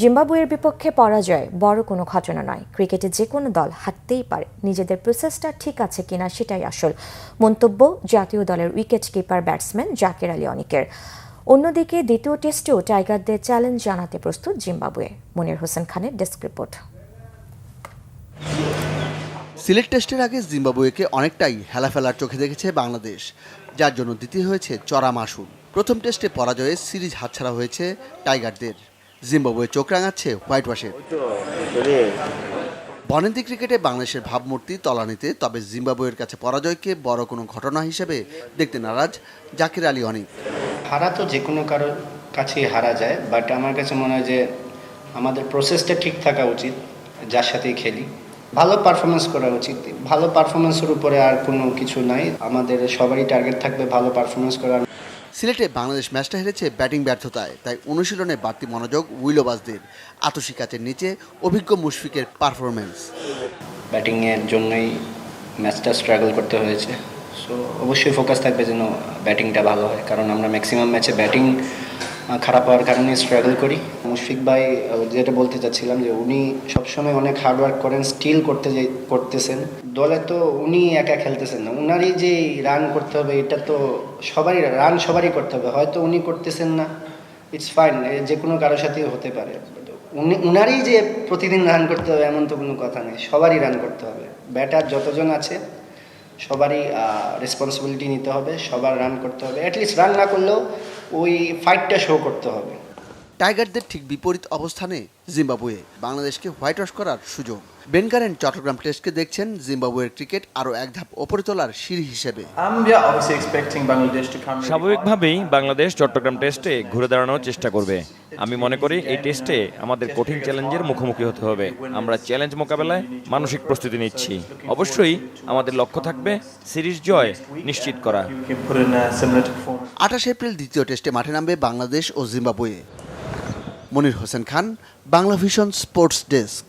জিম্বাবুয়ের বিপক্ষে পরাজয় বড় কোনো ঘটনা নয়। ক্রিকেটে যে কোনো দল হারতেই পারে, নিজেদের প্রসেসটা ঠিক আছে কিনা সেটাই আসল মন্তব্য জাতীয় দলের wicket keeper batsman Jaker Ali অনিকের। অন্যদিকে দ্বিতীয় টেস্টেও টাইগারদের চ্যালেঞ্জ জানাতে প্রস্তুত জিম্বাবুয়ে। মনির হোসেন খানের ডেস্ক রিপোর্ট। সিলেট টেস্টের আগে জিম্বাবুয়েকে অনেকটাই হেলাফেলার চোখে দেখেছে বাংলাদেশ, যার জন্য দিতে হয়েছে চড়া মাশুল। প্রথম টেস্টে পরাজয়ে সিরিজ হাতছাড়া হয়েছে টাইগারদের। জিম্বাবুয়ে চোখ রাঙাচ্ছে হোয়াইট ওয়াশের। বনেদি ক্রিকেটে বাংলাদেশের ভাবমূর্তি তলানিতে, তবে জিম্বাবুয়ের কাছে পরাজয়কে বড় কোনো ঘটনা হিসেবে দেখতে নারাজ জাকের আলী অনিক। হারা তো যে কোনো কারোর কাছেই হারা যায়, বাট আমার কাছে মনে হয় যে আমাদের প্রসেসটা ঠিক থাকা উচিত। যার সাথেই খেলি ভালো পারফরমেন্স করা উচিত। ভালো পারফরমেন্সের উপরে আর কোনো কিছু নাই, আমাদের সবারই টার্গেট থাকবে ভালো পারফরমেন্স করার। সিলেটে বাংলাদেশ ম্যাচটা হেরেছে ব্যাটিং ব্যর্থতায়, তাই অনুশীলনে বাড়তি মনোযোগ উইলোবাজদের। আতসী কাচের নিচে অভিজ্ঞ মুশফিকের পারফরমেন্স। ব্যাটিংয়ের জন্যই ম্যাচটা স্ট্রাগল করতে হয়েছে, সো অবশ্যই ফোকাস থাকবে যেন ব্যাটিংটা ভালো হয়, কারণ আমরা ম্যাক্সিমাম ম্যাচে ব্যাটিং খারাপ হওয়ার কারণে স্ট্রাগল করি। মুশফিক ভাই যেটা বলতে চাচ্ছিলাম যে উনি সবসময় অনেক হার্ডওয়ার্ক করেন, স্টিল করতেছেন। দলে তো উনি একা খেলতেছেন না, উনারই যে রান করতে হবে এটা তো সবারই করতে হবে। হয়তো উনি করতেছেন না, ইটস ফাইন, যে কোনো কারোর সাথেই হতে পারে। উনারই যে প্রতিদিন রান করতে হবে এমন তো কোনো কথা নেই, সবারই রান করতে হবে। ব্যাটার যতজন আছে সবারই রেসপন্সিবিলিটি নিতে হবে, সবার রান করতে হবে। অ্যাটলিস্ট রান না করলেও ওই ফাইটটা শো করতে হবে। টাইগারদের ঠিক বিপরীত অবস্থানে জিম্বাবুয়ে, বাংলাদেশকে হোয়াইট ওয়াশ করার সুযোগ। বেন কারেন চট্টগ্রাম টেস্টকে দেখছেন জিম্বাবুয়ের ক্রিকেট আরও এক ধাপ ওপরে তোলার সিঁড়ি হিসেবে। স্বাভাবিকভাবেই বাংলাদেশ চট্টগ্রাম টেস্টে ঘুরে দাঁড়ানোর চেষ্টা করবে। আমি মনে করি এই টেস্টে আমাদের কঠিন চ্যালেঞ্জের মুখোমুখি হতে হবে। আমরা চ্যালেঞ্জ মোকাবেলায় মানসিক প্রস্তুতি নিচ্ছি। অবশ্যই আমাদের লক্ষ্য থাকবে সিরিজ জয় নিশ্চিত করা। 28 এপ্রিল দ্বিতীয় টেস্টে মাঠে নামবে বাংলাদেশ ও Zimbabwe. Monir Hossain Khan, Bangla vision sports desk.